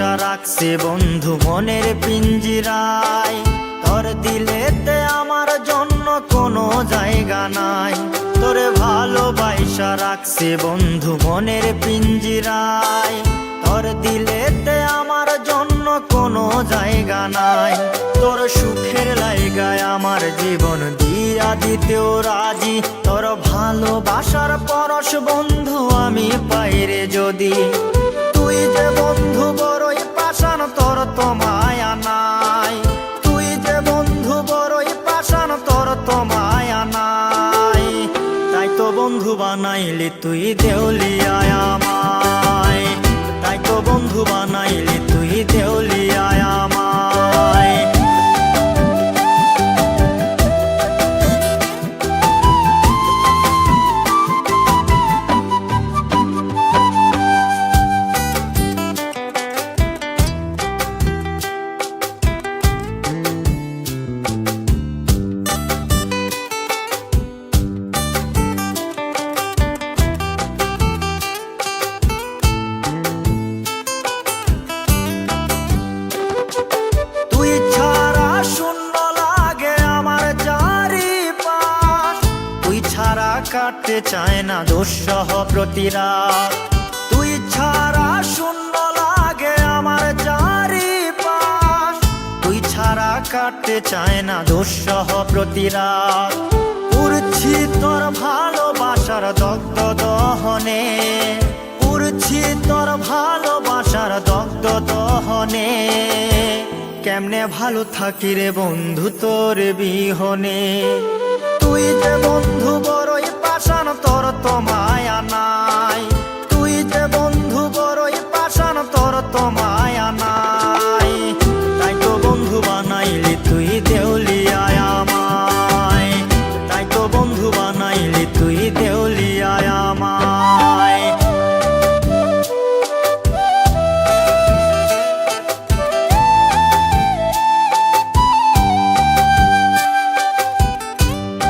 ভালোবাসা রাখছে বন্ধু মনের পিঞ্জিরায়। তোর দিলেতে আমার জন্য কোনো জায়গা নাই। তোরে ভালোবাসা রাখছে বন্ধু মনের পিঞ্জিরায়। তোর দিলেতে আমার জন্য কোনো জায়গা নাই। তোর সুখের লাইগায় আমার জীবন দিয়া দিতেও রাজি। তোর ভালোবাসার পরশ বন্ধু আমি পাইরে যদি। তুই যে বন্ধু বড়ই পাষাণ তোর তো মায়া নাই। তুই যে বন্ধু বড়ই পাষাণ তোর তো মায়া নাই। তাই তো বন্ধু বানাইলি তুই দেউলিয়ায় আমায়। তাই তো বন্ধু বানাইলি তুই দেউলিয়ায় আমায়। কাটতে চায় না দুঃসহ প্রতিরাত। তুই ছাড়া শূন্য লাগে আমার চারিপাশ। তুই ছাড়া কাটতে চায় না দুঃসহ প্রতিরাত। উড়ছি তোর ভালোবাসার দগ্ধ দহনে। উড়ছি তোর ভালোবাসার দগ্ধ দহনে। কেমনে ভালো থাকি রে বন্ধু তোর বিহনে। তুই যে বন্ধু বড়ই পাষাণ তোর তো মায়া না।